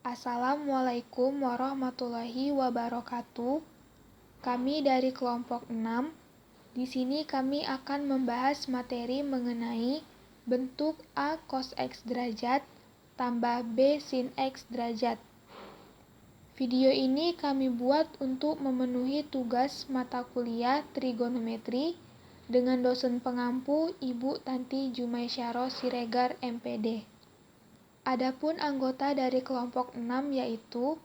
Assalamualaikum warahmatullahi wabarakatuh. Kami dari kelompok 6. Di sini kami akan membahas materi mengenai bentuk A cos X derajat tambah B sin X derajat. Video ini kami buat untuk memenuhi tugas mata kuliah trigonometri dengan dosen pengampu Ibu Tanti Jumaisyarah Siregar MPD. Adapun anggota dari kelompok 6 yaitu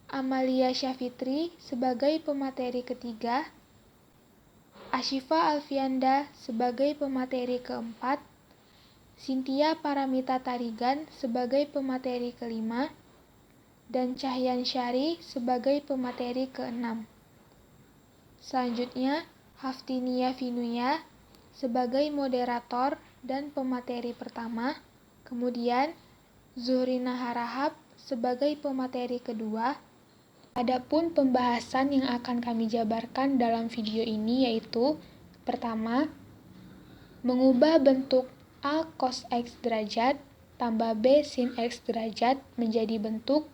Amalia Syafitri sebagai pemateri ketiga, Asyifa Alfianda sebagai pemateri keempat, Cynthia Paramita Tarigan sebagai pemateri kelima, dan Cahyan Syari sebagai pemateri keenam. Selanjutnya, Haftinia Vinuya sebagai moderator dan pemateri pertama, kemudian Zuhrina Harahap sebagai pemateri kedua. Adapun pembahasan yang akan kami jabarkan dalam video ini yaitu pertama, mengubah bentuk A cos X derajat tambah B sin X derajat menjadi bentuk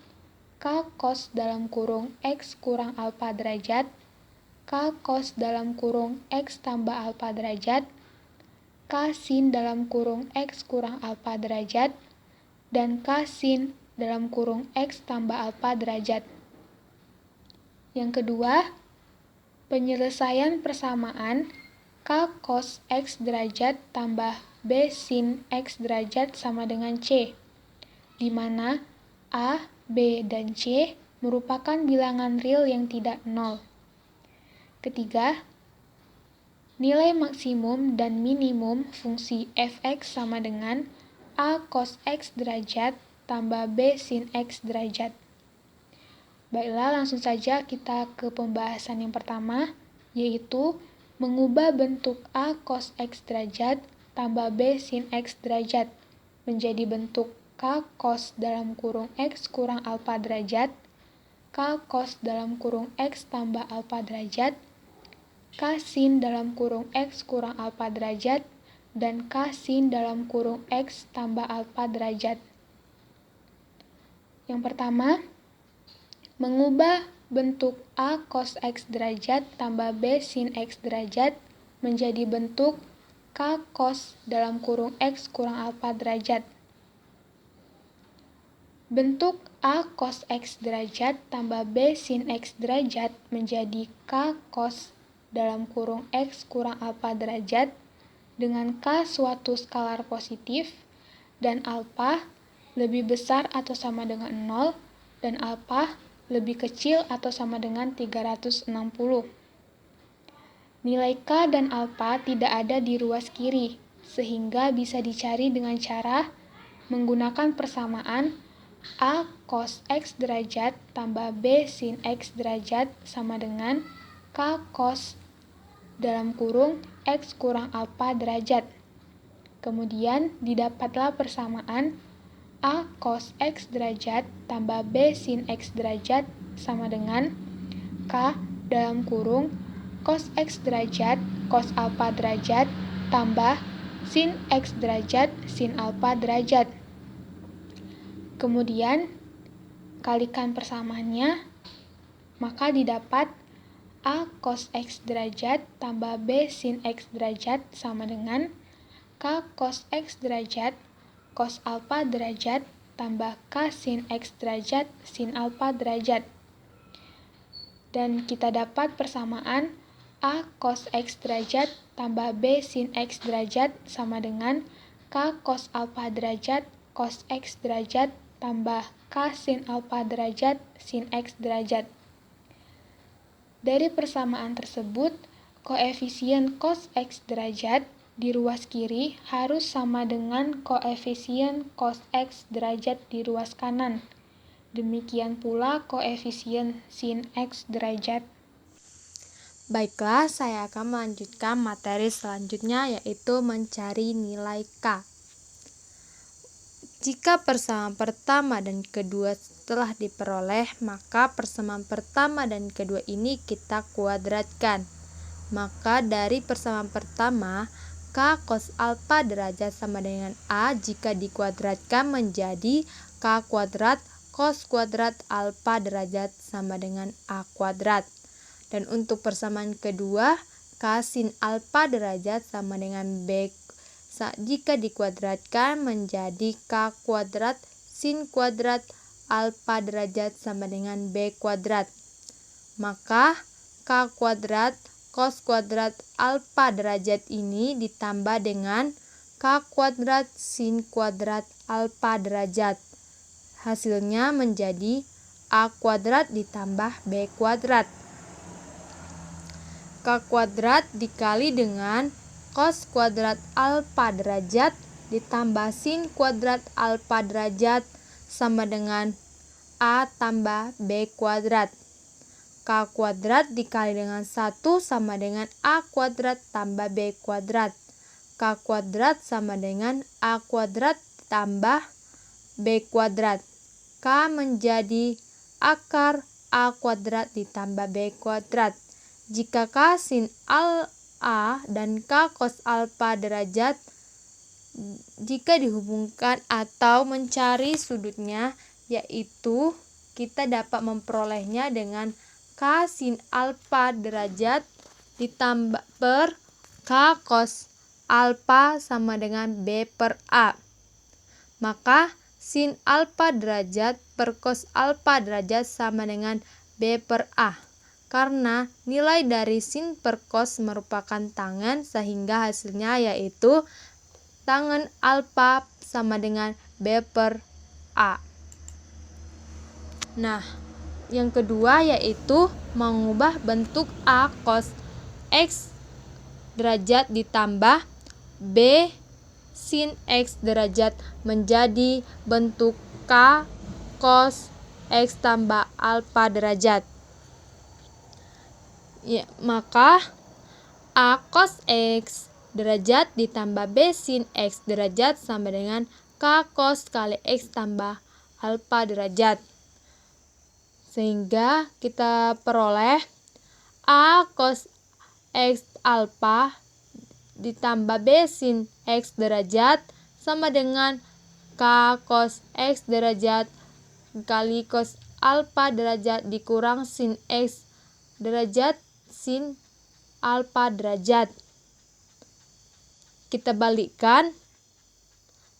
K cos dalam kurung X kurang alfa derajat, K cos dalam kurung X tambah alfa derajat, K sin dalam kurung X kurang alfa derajat, dan K sin dalam kurung X tambah alfa derajat. Yang kedua, penyelesaian persamaan K cos X derajat tambah B sin X derajat sama dengan C, di mana A, B, dan C merupakan bilangan real yang tidak nol. Ketiga, nilai maksimum dan minimum fungsi f(x) sama dengan A cos X derajat tambah B sin X derajat. Baiklah, langsung saja kita ke pembahasan yang pertama, yaitu mengubah bentuk A cos X derajat tambah B sin X derajat menjadi bentuk K cos dalam kurung X kurang alfa derajat, K cos dalam kurung X tambah alfa derajat, K sin dalam kurung X kurang alfa derajat, dan K sin dalam kurung X tambah alfa derajat. Yang pertama, mengubah bentuk A cos X derajat tambah B sin X derajat menjadi bentuk K cos dalam kurung X kurang alfa derajat. Bentuk A cos X derajat tambah B sin X derajat menjadi K cos dalam kurung X kurang alfa derajat dengan K suatu skalar positif dan alfa lebih besar atau sama dengan 0 dan alfa lebih kecil atau sama dengan 360. Nilai K dan alfa tidak ada di ruas kiri, sehingga bisa dicari dengan cara menggunakan persamaan A cos X derajat tambah B sin X derajat sama dengan K cos dalam kurung X kurang alfa derajat. Kemudian didapatlah persamaan A cos X derajat tambah B sin X derajat sama dengan K dalam kurung cos X derajat cos alfa derajat tambah sin X derajat sin alfa derajat. Kemudian kalikan persamaannya, maka didapat A cos X derajat tambah B sin X derajat sama dengan K cos X derajat cos alfa derajat tambah K sin X derajat sin alfa derajat. Dan kita dapat persamaan A cos X derajat tambah B sin X derajat sama dengan K cos alfa derajat cos X derajat tambah K sin alfa derajat sin X derajat. Dari persamaan tersebut, koefisien cos X derajat di ruas kiri harus sama dengan koefisien cos X derajat di ruas kanan. Demikian pula koefisien sin X derajat. Baiklah, saya akan melanjutkan materi selanjutnya yaitu mencari nilai K. Jika persamaan pertama dan kedua telah diperoleh, maka persamaan pertama dan kedua ini kita kuadratkan. Maka dari persamaan pertama, K cos alfa derajat sama dengan A jika dikuadratkan menjadi K kuadrat cos kuadrat alfa derajat sama dengan A kuadrat. Dan untuk persamaan kedua, K sin alfa derajat sama dengan B. Jika dikuadratkan menjadi K kuadrat sin kuadrat alfa derajat sama dengan B kuadrat. Maka K kuadrat cos kuadrat alfa derajat ini ditambah dengan K kuadrat sin kuadrat alfa derajat. Hasilnya menjadi A kuadrat ditambah B kuadrat. K kuadrat dikali dengan cos kuadrat alfa derajat ditambah sin kuadrat alfa derajat sama dengan A tambah B kuadrat. K kuadrat dikali dengan 1 sama dengan A kuadrat tambah B kuadrat. K kuadrat sama dengan A kuadrat tambah B kuadrat. K menjadi akar A kuadrat ditambah B kuadrat. Jika K sin A dan K cos alfa derajat jika dihubungkan atau mencari sudutnya, yaitu kita dapat memperolehnya dengan K sin alfa derajat ditambah per K cos alfa sama dengan B per A. Maka sin alfa derajat per cos alfa derajat sama dengan B per A. Karena nilai dari sin per cos merupakan tangen, sehingga hasilnya yaitu tangen alfa sama dengan B per A. Nah, yang kedua yaitu mengubah bentuk A cos X derajat ditambah B sin X derajat menjadi bentuk K cos X tambah alfa derajat. Ya, maka A cos X derajat ditambah B sin X derajat sama dengan K cos kali X tambah alfa derajat. Sehingga kita peroleh A cos X alfa ditambah B sin X derajat sama dengan K cos X derajat kali cos alfa derajat dikurang sin X derajat sin alfa derajat. Kita balikkan,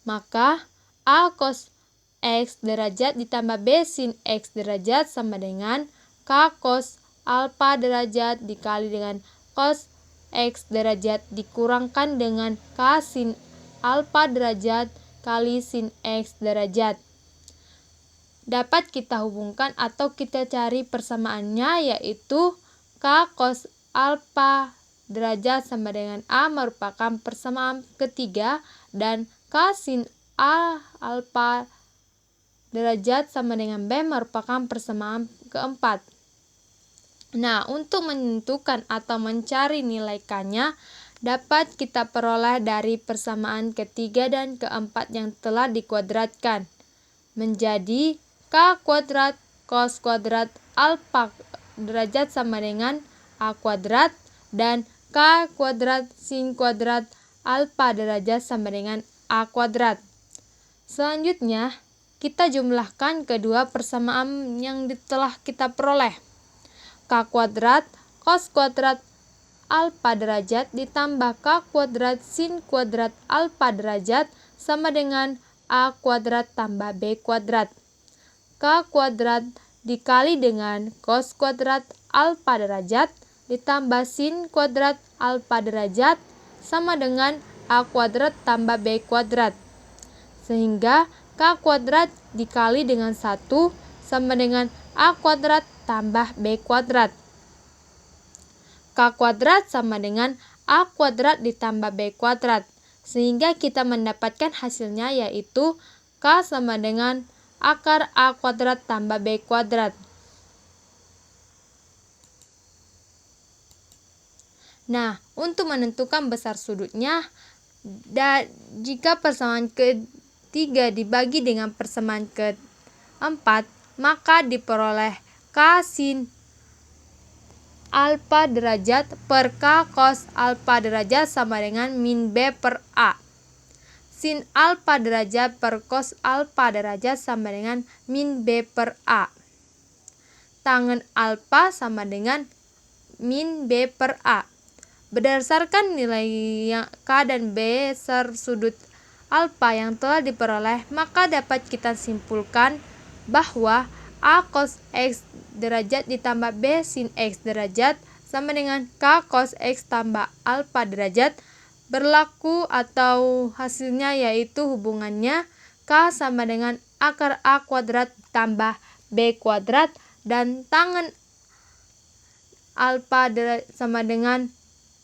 maka A cos X derajat ditambah B sin X derajat sama dengan K cos alfa derajat dikali dengan cos X derajat dikurangkan dengan K sin alfa derajat kali sin X derajat. Dapat kita hubungkan atau kita cari persamaannya, yaitu K cos alfa derajat sama dengan A merupakan persamaan ketiga dan K sin alfa derajat sama dengan B merupakan persamaan keempat. Nah, untuk menentukan atau mencari nilai K-nya dapat kita peroleh dari persamaan ketiga dan keempat yang telah dikuadratkan menjadi K kuadrat cos kuadrat alfa derajat sama dengan A kuadrat dan K kuadrat sin kuadrat alfa derajat sama dengan A kuadrat. Selanjutnya, kita jumlahkan kedua persamaan yang telah kita peroleh. K kuadrat cos kuadrat alfa derajat ditambah K kuadrat sin kuadrat alfa derajat sama dengan A kuadrat tambah B kuadrat. K kuadrat dikali dengan cos kuadrat alfa derajat ditambah sin kuadrat alfa derajat sama dengan A kuadrat tambah B kuadrat. Sehingga K kuadrat dikali dengan 1 sama dengan A kuadrat tambah B kuadrat. K kuadrat sama dengan A kuadrat ditambah B kuadrat. Sehingga kita mendapatkan hasilnya yaitu K sama dengan akar A kuadrat tambah B kuadrat. Nah, untuk menentukan besar sudutnya, jika persamaan ketiga dibagi dengan persamaan keempat, maka diperoleh K sin alfa derajat per K cos alfa derajat sama dengan min B per A. sin alfa derajat per cos alfa derajat sama dengan min B per A. Tangen alfa sama dengan min B per A. Berdasarkan nilai K dan B besar sudut alfa yang telah diperoleh, maka dapat kita simpulkan bahwa A cos X derajat ditambah B sin X derajat sama dengan K cos X tambah alfa derajat berlaku, atau hasilnya yaitu hubungannya K sama dengan akar A kuadrat tambah B kuadrat dan tangen alfa sama dengan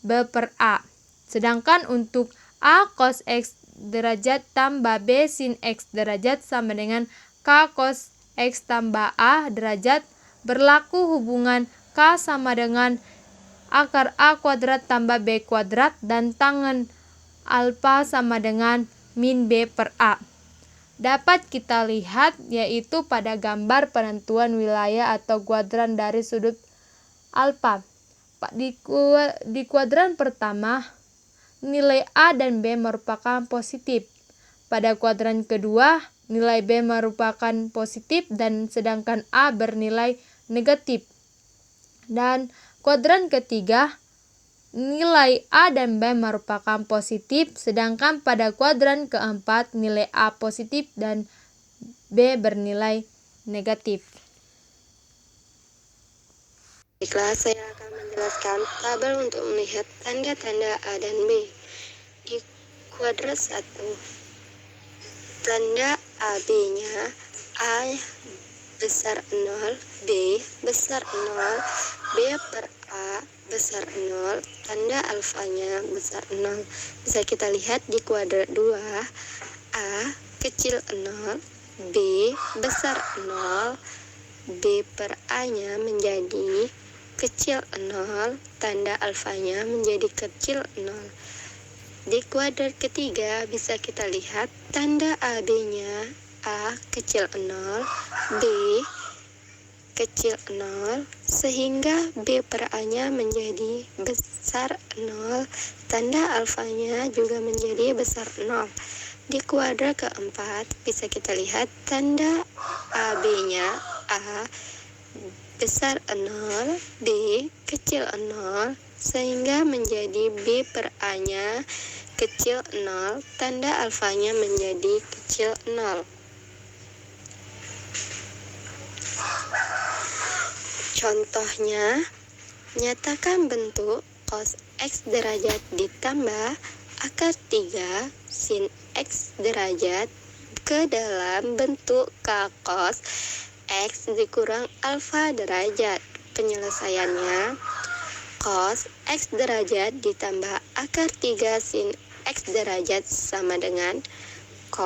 B per A. Sedangkan untuk A cos X derajat tambah B sin X derajat sama dengan K cos X tambah A derajat berlaku hubungan K sama dengan akar A kuadrat tambah B kuadrat dan tangen alfa sama dengan min B per A. Dapat kita lihat yaitu pada gambar penentuan wilayah atau kuadran dari sudut alfa. Di kuadran pertama, nilai A dan B merupakan positif. Pada kuadran kedua, nilai B merupakan positif dan sedangkan A bernilai negatif. Dan kuadran ketiga, nilai A dan B merupakan positif, sedangkan pada kuadran keempat nilai A positif dan B bernilai negatif. Baiklah, saya akan menjelaskan tabel untuk melihat tanda-tanda A dan B. Di kuadrat 1, tanda AB-nya A besar 0, B besar 0, B per A besar 0, tanda alfanya besar 0. Bisa kita lihat di kuadrat 2, A kecil 0, B besar 0, B per A-nya menjadi kecil 0, tanda alfanya menjadi kecil 0. Di kuadrat ketiga bisa kita lihat tanda AB-nya A kecil 0, B kecil 0, sehingga B per A-nya menjadi besar 0, tanda alfanya juga menjadi besar 0. Di kuadrat keempat bisa kita lihat tanda AB-nya A besar 0, B kecil 0, sehingga menjadi B per A-nya kecil 0, tanda alfanya menjadi kecil 0. Contohnya, nyatakan bentuk cos X derajat ditambah akar 3 sin X derajat ke dalam bentuk K cos X dikurang alfa derajat. Penyelesaiannya, cos X derajat ditambah akar 3 sin X derajat sama dengan K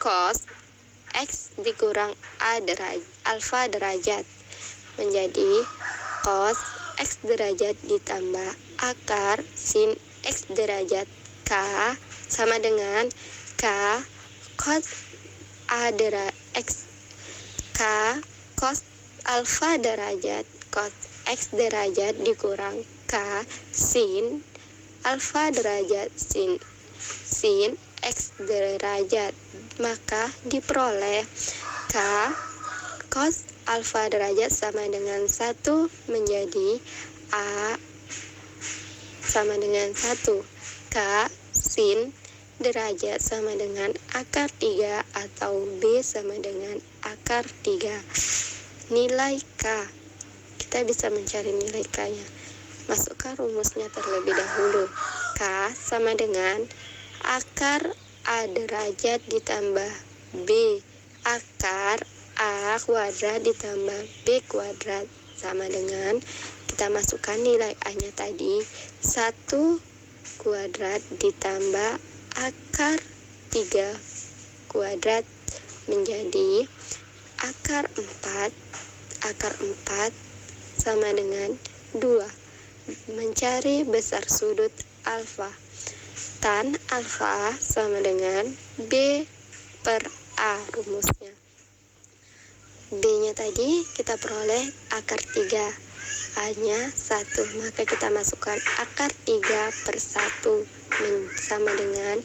cos X dikurang alfa derajat, menjadi cos X derajat ditambah akar sin X derajat K sama dengan K cos K cos alfa derajat cos X derajat dikurang K sin alfa derajat sin X derajat, maka diperoleh K cos alfa derajat sama dengan 1 menjadi A sama dengan 1, K sin derajat sama dengan akar 3 atau B sama dengan akar 3. Nilai K, kita bisa mencari nilai K-nya. Masukkan rumusnya terlebih dahulu. K sama dengan akar A derajat ditambah B akar A kuadrat ditambah B kuadrat sama dengan, kita masukkan nilai A-nya tadi, 1 kuadrat ditambah akar 3 kuadrat menjadi akar 4 sama dengan 2. Mencari besar sudut alfa. Tan alfa sama dengan B per A rumusnya. B-nya tadi kita peroleh akar 3, A-nya 1, maka kita masukkan akar 3 per 1 sama dengan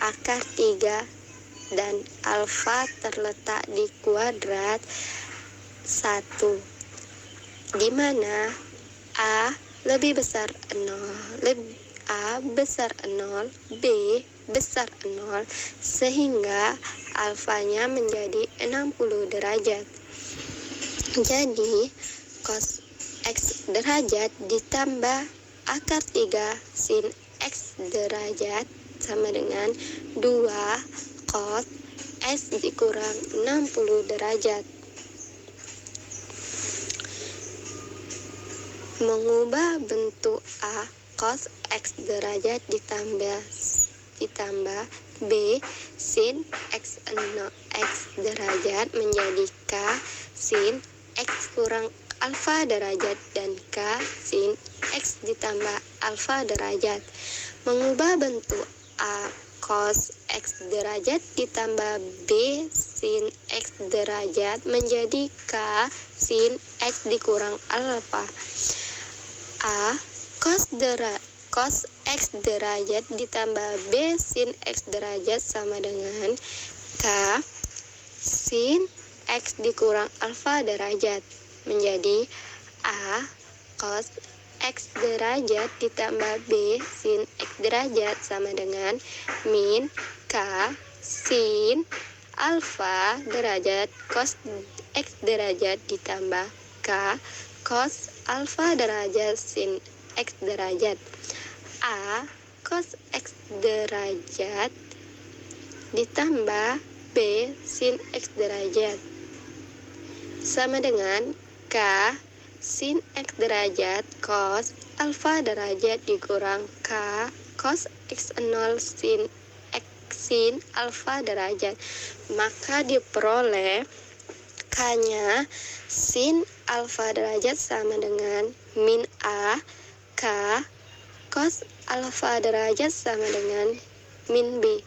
akar 3 dan alfa terletak di kuadrat 1, di mana A lebih besar 0, A besar 0, B besar 0, sehingga alfanya menjadi 60 derajat. Jadi, cos X derajat ditambah akar 3 sin X derajat sama dengan 2 cos X dikurang 60 derajat. Mengubah bentuk A cos X derajat ditambah B sin X derajat menjadi K sin X kurang alfa derajat dan K sin X ditambah alfa derajat. Mengubah bentuk A cos X derajat ditambah B sin X derajat menjadi K sin X dikurang alfa. A cos X derajat ditambah B sin X derajat sama dengan K sin X dikurang alfa derajat menjadi A cos X derajat ditambah B sin X derajat sama dengan min K sin alfa derajat cos X derajat ditambah K cos alfa derajat sin X derajat. A cos X derajat ditambah B sin X derajat sama dengan K sin X derajat cos alfa derajat dikurang K cos X0 sin X sin alfa derajat. Maka diperoleh K-nya sin alfa derajat sama dengan min A K cos alfa derajat sama dengan min B.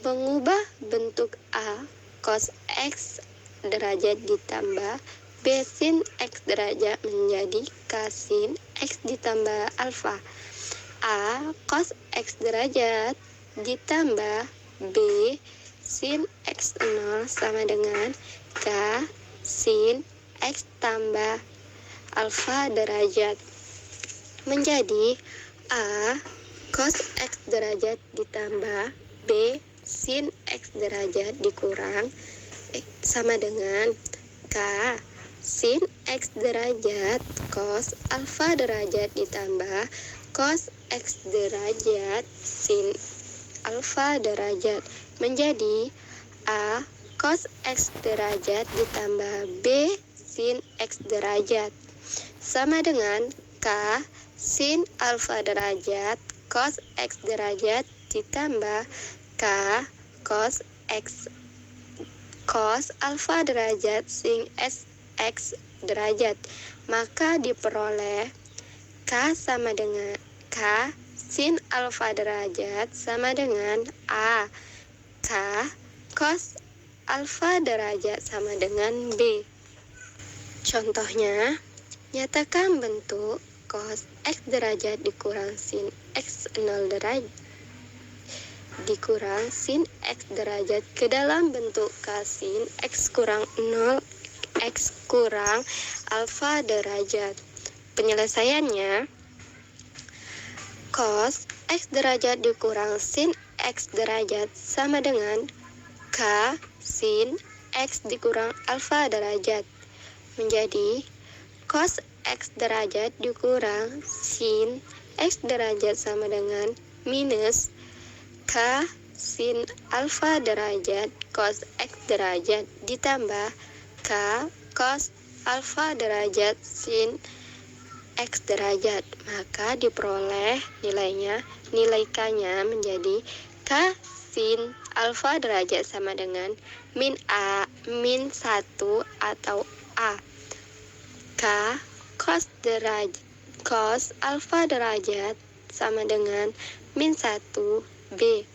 Mengubah bentuk A cos X derajat ditambah B sin X derajat menjadi K sin X ditambah alfa. A cos X derajat ditambah B sin X0 sama dengan K sin X tambah alfa derajat menjadi A cos X derajat ditambah B sin X derajat dikurang sama dengan K sin X derajat cos alfa derajat ditambah cos X derajat sin alfa derajat menjadi A cos X derajat ditambah B sin X derajat sama dengan K sin alfa derajat cos X derajat ditambah K cos X cos alfa derajat sin X derajat. Maka diperoleh K sama dengan K sin alfa derajat sama dengan A K cos alfa derajat sama dengan B. Contohnya, nyatakan bentuk cos X derajat dikurang sin X0 derajat dikurang sin X derajat ke dalam bentuk K sin X kurang 0 X kurang alfa derajat. Penyelesaiannya, cos X derajat dikurang sin X derajat sama dengan K sin X dikurang alfa derajat menjadi cos X derajat dikurang sin X derajat sama dengan minus K sin alfa derajat cos X derajat ditambah K cos alfa derajat sin X derajat. Maka diperoleh nilai K-nya menjadi K sin alfa derajat sama dengan min 1 atau A. K cos alfa derajat sama dengan min 1 B.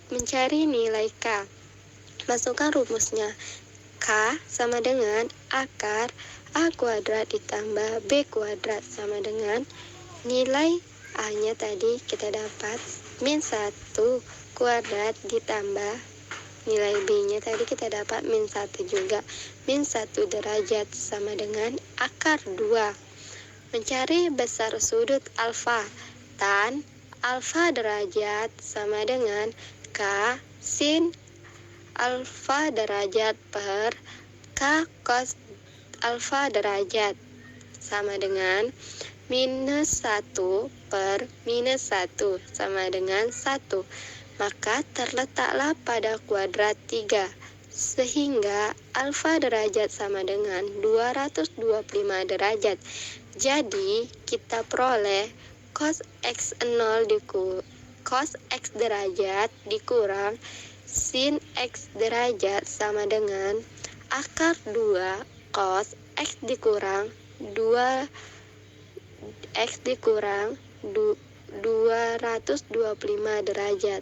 Mencari nilai K. Masukkan rumusnya. K sama dengan akar A kuadrat ditambah B kuadrat sama dengan nilai A-nya tadi kita dapat min 1 kuadrat ditambah nilai B-nya tadi kita dapat min 1 juga. Min 1 derajat sama dengan akar 2. Mencari besar sudut alfa. Tan alfa derajat sama dengan K sin alfa derajat per K cos alfa derajat sama dengan minus 1 per minus 1 sama dengan 1. Maka terletaklah pada kuadrat 3, sehingga alfa derajat sama dengan 225 derajat. Jadi kita peroleh cos x0 cos x derajat dikurang sin x derajat sama dengan akar 2 cos x dikurang 2 x dikurang 225 derajat.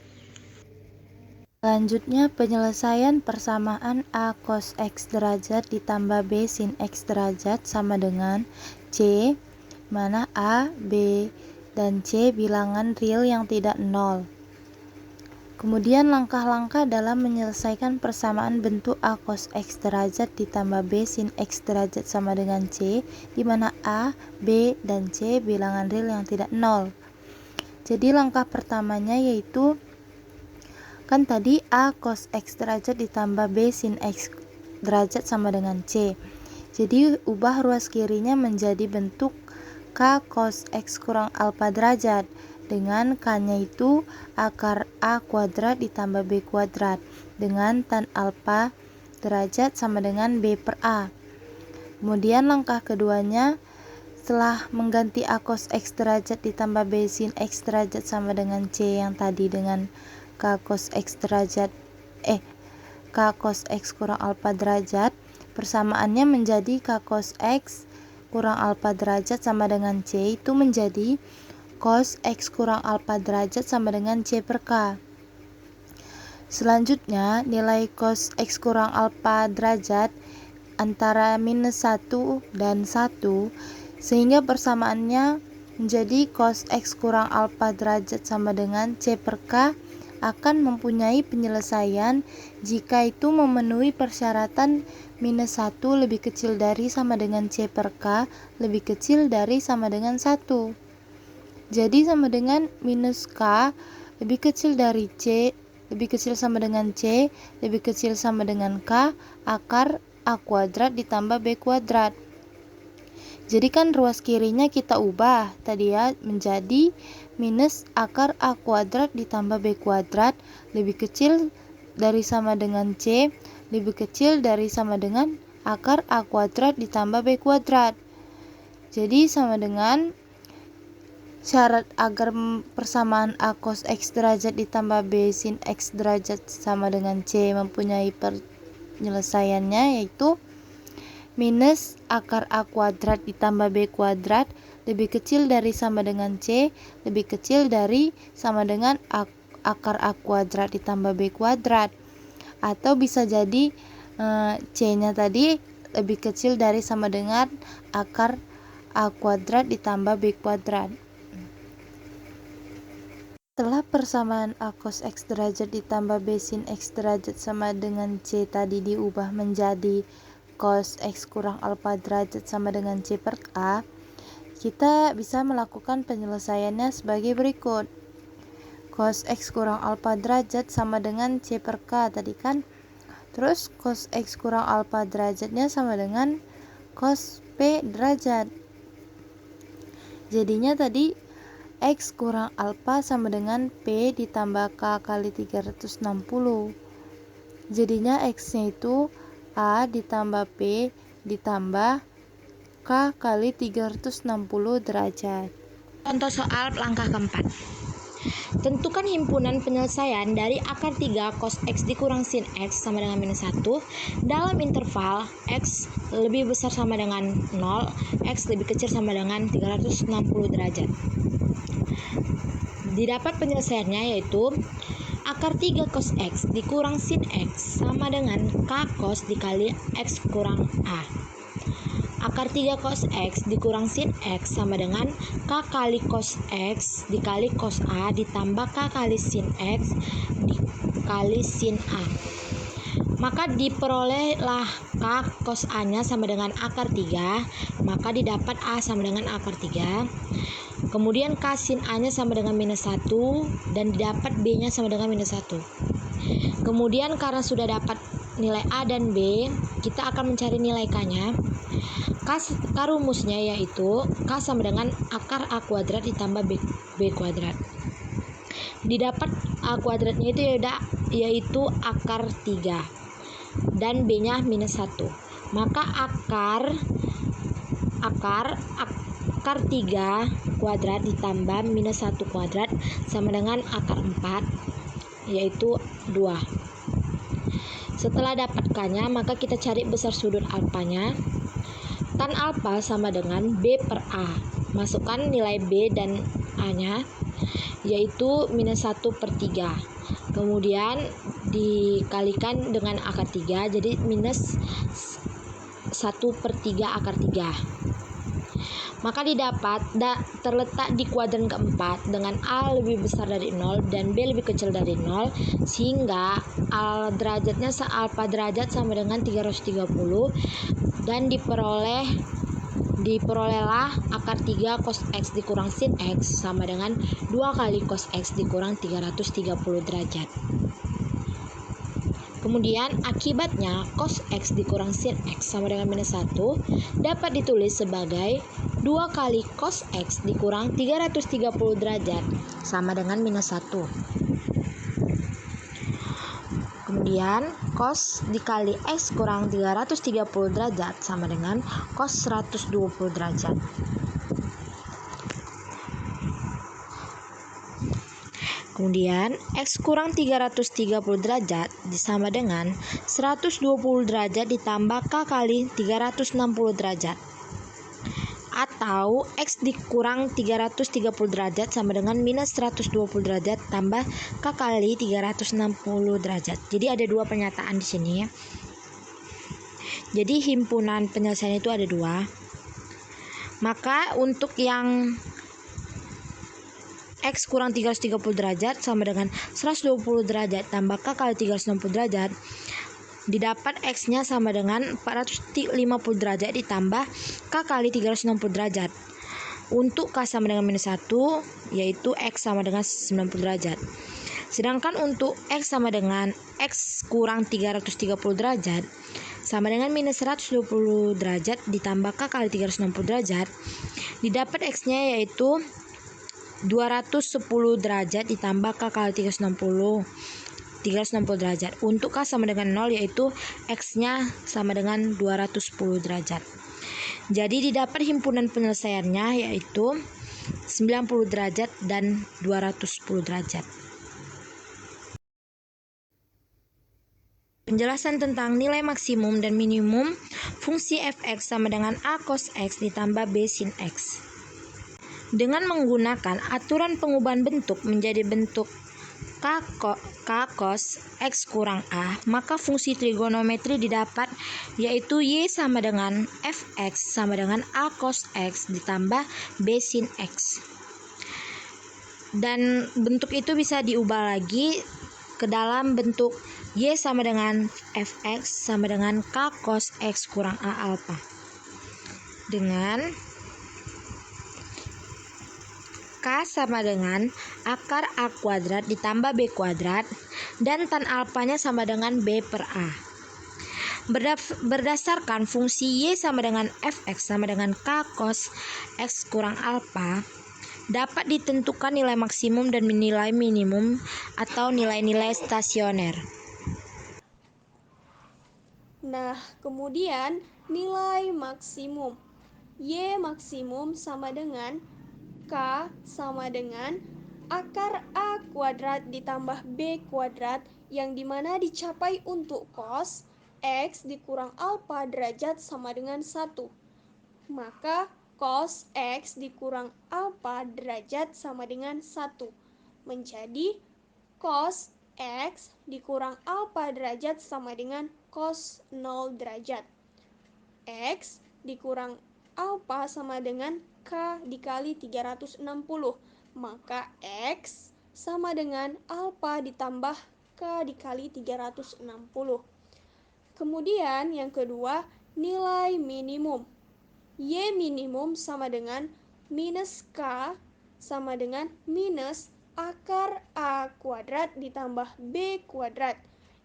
Selanjutnya penyelesaian persamaan A cos X derajat ditambah B sin X derajat sama dengan C, mana A, B, dan C bilangan real yang tidak nol. Kemudian langkah-langkah dalam menyelesaikan persamaan bentuk A cos X derajat ditambah B sin X derajat sama dengan C, di mana A, B, dan C bilangan real yang tidak nol. Jadi langkah pertamanya yaitu kan tadi A cos X derajat ditambah B sin X derajat sama dengan C. Jadi ubah ruas kirinya menjadi bentuk K cos X kurang alfa derajat. Dengan K-nya itu akar A kuadrat ditambah B kuadrat. Dengan tan alfa derajat sama dengan B per A. Kemudian langkah keduanya, setelah mengganti A cos X derajat ditambah B sin X derajat sama dengan C yang tadi dengan K cos X derajat K cos X kurang alfa derajat, persamaannya menjadi K cos X kurang alfa derajat sama dengan C itu menjadi cos X kurang alfa derajat sama dengan C per K. Selanjutnya nilai cos X kurang alfa derajat antara minus 1 dan 1, sehingga persamaannya menjadi cos X kurang alfa derajat sama dengan C per K akan mempunyai penyelesaian jika itu memenuhi persyaratan minus 1 lebih kecil dari sama dengan C per K lebih kecil dari sama dengan 1. Jadi sama dengan minus K lebih kecil dari C lebih kecil sama dengan C lebih kecil sama dengan K akar A kuadrat ditambah B kuadrat. Jadi kan ruas kirinya kita ubah tadi ya menjadi minus akar A kuadrat ditambah B kuadrat lebih kecil dari sama dengan C lebih kecil dari sama dengan akar A kuadrat ditambah B kuadrat. Jadi sama dengan syarat agar persamaan A cos X derajat ditambah B sin X derajat sama dengan C mempunyai penyelesaiannya yaitu minus akar A kuadrat ditambah B kuadrat lebih kecil dari sama dengan C lebih kecil dari sama dengan akar A kuadrat ditambah B kuadrat, atau bisa jadi C-nya tadi lebih kecil dari sama dengan akar A kuadrat ditambah B kuadrat. Setelah persamaan A cos X derajat ditambah B sin X derajat sama dengan C tadi diubah menjadi cos X kurang alfa derajat sama dengan C per K, kita bisa melakukan penyelesaiannya sebagai berikut. Cos X kurang alfa derajat sama dengan C per K tadi kan. Terus cos X kurang alfa derajatnya sama dengan cos P derajat. Jadinya tadi X kurang alfa sama dengan P ditambah K kali 360. Jadinya X-nya itu A ditambah P ditambah K kali 360 derajat. Contoh soal langkah keempat. Tentukan himpunan penyelesaian dari akar 3 cos X dikurang sin X sama dengan minus 1 dalam interval X lebih besar sama dengan 0, X lebih kecil sama dengan 360 derajat. Didapat penyelesaiannya yaitu akar 3 cos X dikurang sin X sama dengan K cos dikali X kurang A. akar 3 cos X dikurang sin X sama dengan K kali cos X dikali cos A ditambah K kali sin X dikali sin A. Maka diperolehlah K cos A-nya sama dengan akar 3, maka didapat A sama dengan akar 3. Kemudian K sin A-nya sama dengan minus 1 dan didapat B-nya sama dengan minus 1. Kemudian karena sudah dapat nilai A dan B, kita akan mencari nilai K-nya. K rumusnya yaitu K sama dengan akar A kuadrat ditambah B kuadrat. Didapat A kuadratnya itu yaitu akar 3 dan B-nya minus 1. Maka akar 3 kuadrat ditambah minus 1 kuadrat sama dengan akar 4 yaitu 2. Setelah dapat K-nya, maka kita cari besar sudut alfanya. Tan alfa sama dengan B per A. Masukkan nilai B dan A-nya, yaitu minus 1 per 3. Kemudian dikalikan dengan akar 3, jadi minus 1 per 3 akar 3. Maka didapat terletak di kuadran keempat dengan A lebih besar dari 0 dan B lebih kecil dari 0, sehingga derajatnya alfa derajat sama dengan 330 dan diperolehlah akar 3 cos X dikurang sin X sama dengan 2 kali cos X dikurang 330 derajat. Kemudian akibatnya cos X dikurang sin X sama dengan minus 1 dapat ditulis sebagai 2 kali cos X dikurang 330 derajat sama dengan minus 1. Kemudian cos dikali X kurang 330 derajat sama dengan cos 120 derajat. Kemudian X kurang 330 derajat sama dengan 120 derajat ditambah K kali 360 derajat. Atau X dikurang 330 derajat sama dengan minus 120 derajat tambah K kali 360 derajat. Jadi ada dua pernyataan di sini ya. Jadi himpunan penyelesaian itu ada dua. Maka untuk yang X kurang 330 derajat sama dengan 120 derajat tambah K kali 360 derajat, didapat X-nya sama dengan 450 derajat ditambah K kali 360 derajat. Untuk K sama dengan minus 1, yaitu X sama dengan 90 derajat. Sedangkan untuk X sama dengan X kurang 330 derajat sama dengan minus 120 derajat ditambah K kali 360 derajat, didapat X-nya yaitu 210 derajat ditambah K kali 360 derajat. Untuk K sama dengan 0 yaitu X-nya sama dengan 210 derajat. Jadi didapat himpunan penyelesaiannya yaitu 90 derajat dan 210 derajat. Penjelasan tentang nilai maksimum dan minimum fungsi fx sama dengan A cos X ditambah B sin X. Dengan menggunakan aturan pengubahan bentuk menjadi bentuk K cos X kurang A, maka fungsi trigonometri didapat yaitu Y sama dengan Fx sama dengan A cos X ditambah B sin X. Dan bentuk itu bisa diubah lagi ke dalam bentuk Y sama dengan Fx sama dengan K cos X kurang A alfa. Dengan K sama dengan akar A kuadrat ditambah B kuadrat dan tan alfanya sama dengan B per A. Berdasarkan fungsi Y sama dengan Fx sama dengan K cos X kurang alfa, dapat ditentukan nilai maksimum dan nilai minimum atau nilai-nilai stasioner. Nah, kemudian nilai maksimum. Y maksimum sama dengan K sama dengan akar A kuadrat ditambah B kuadrat yang dimana dicapai untuk cos X dikurang alfa derajat sama dengan 1. Maka cos X dikurang alfa derajat sama dengan 1. Menjadi cos X dikurang alfa derajat sama dengan cos 0 derajat. X dikurang alfa sama dengan K dikali 360. Maka X sama dengan alfa ditambah K dikali 360. Kemudian yang kedua, nilai minimum. Y minimum sama dengan minus K sama dengan minus akar A kuadrat ditambah B kuadrat,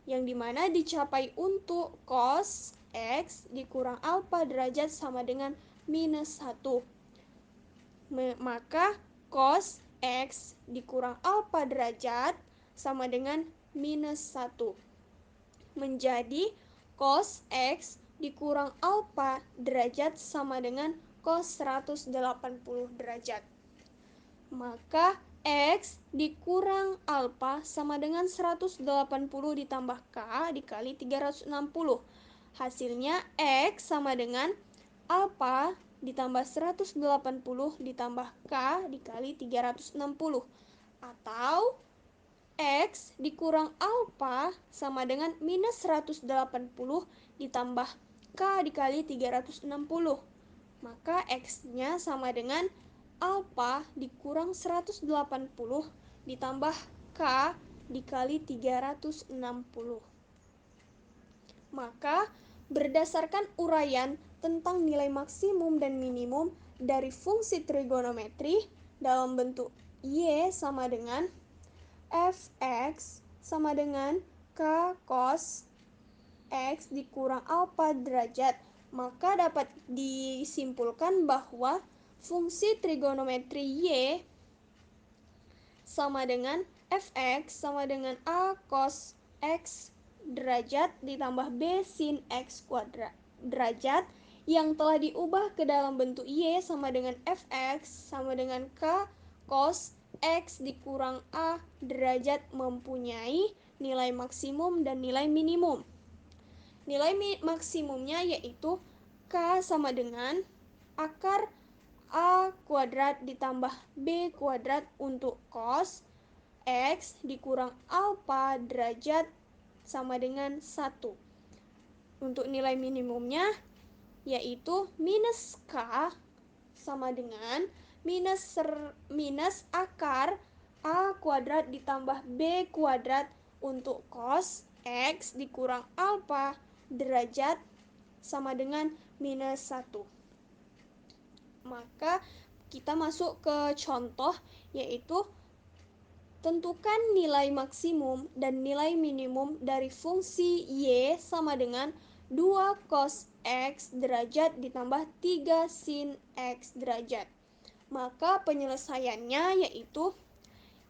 yang dimana dicapai untuk cos X dikurang alfa derajat sama dengan minus 1. Maka cos X dikurang alfa derajat sama dengan minus 1. Menjadi cos X dikurang alfa derajat sama dengan cos 180 derajat. Maka X dikurang alfa sama dengan 180 ditambah K dikali 360. Hasilnya X sama dengan alfa ditambah 180 ditambah K dikali 360. Atau X dikurang alfa sama dengan minus 180 ditambah K dikali 360. Maka X-nya sama dengan alfa dikurang 180 ditambah K dikali 360. Maka berdasarkan uraian tentang nilai maksimum dan minimum dari fungsi trigonometri dalam bentuk Y sama dengan Fx sama dengan K cos X dikurang alfa derajat, maka dapat disimpulkan bahwa fungsi trigonometri Y sama dengan Fx sama dengan A cos X derajat ditambah B sin X kuadrat derajat yang telah diubah ke dalam bentuk Y sama dengan Fx sama dengan K cos X dikurang A derajat mempunyai nilai maksimum dan nilai minimum. Nilai maksimumnya yaitu K sama dengan akar A kuadrat ditambah B kuadrat untuk cos X dikurang alfa derajat sama dengan 1. Untuk nilai minimumnya yaitu minus K sama dengan minus akar A kuadrat ditambah B kuadrat untuk cos X dikurang alfa derajat sama dengan minus 1. Maka kita masuk ke contoh, yaitu tentukan nilai maksimum dan nilai minimum dari fungsi Y sama dengan 2 cos X derajat ditambah 3 sin X derajat. Maka penyelesaiannya yaitu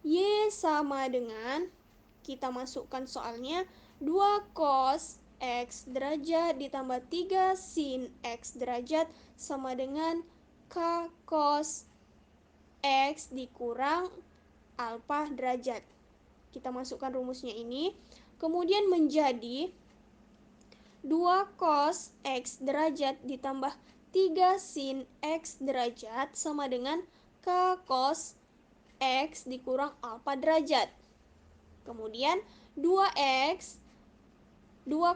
Y sama dengan, kita masukkan soalnya, 2 cos X derajat ditambah 3 sin X derajat sama dengan K cos X dikurang alfa derajat. Kita masukkan rumusnya ini, kemudian menjadi 2 cos X derajat ditambah 3 sin X derajat sama dengan K cos X dikurang alfa derajat. Kemudian 2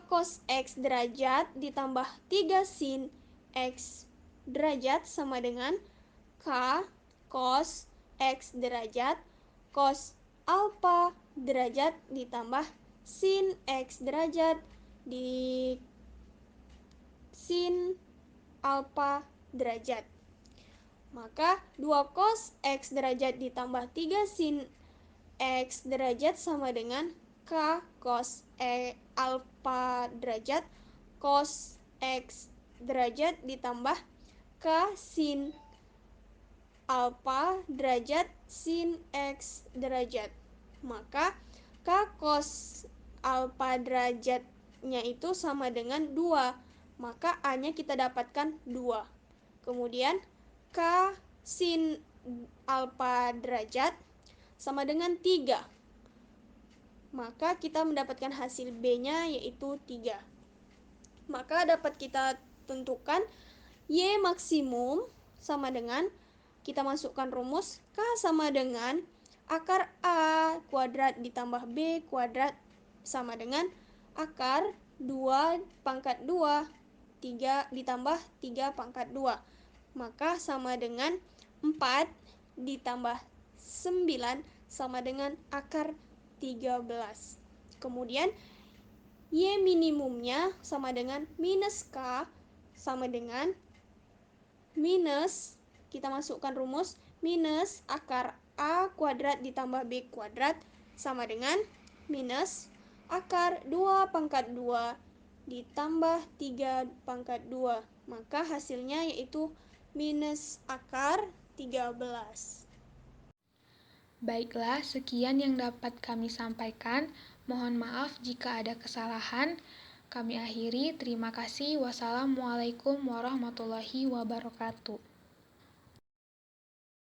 cos X derajat ditambah 3 sin X derajat sama dengan K cos X derajat cos alfa derajat ditambah sin X derajat di sin alfa derajat. Maka 2 cos X derajat ditambah 3 sin X derajat sama dengan K cos alfa derajat cos X derajat ditambah K sin alfa derajat sin X derajat. Maka K cos alfa derajatnya itu sama dengan 2. Maka A-nya kita dapatkan 2. Kemudian K sin alfa derajat sama dengan 3. Maka kita mendapatkan hasil B-nya yaitu 3. Maka dapat kita tentukan Y maksimum sama dengan, kita masukkan rumus, K sama dengan akar A kuadrat ditambah B kuadrat sama dengan akar 2 pangkat 2 3 ditambah 3 pangkat 2. Maka sama dengan 4 ditambah 9 sama dengan akar 13. Kemudian Y minimumnya sama dengan minus K sama dengan minus, kita masukkan rumus, minus akar A kuadrat ditambah B kuadrat sama dengan minus akar 2 pangkat 2 ditambah 3 pangkat 2. Maka hasilnya yaitu minus akar 13. Baiklah, sekian yang dapat kami sampaikan. Mohon maaf jika ada kesalahan. Kami akhiri. Terima kasih. Wassalamualaikum warahmatullahi wabarakatuh.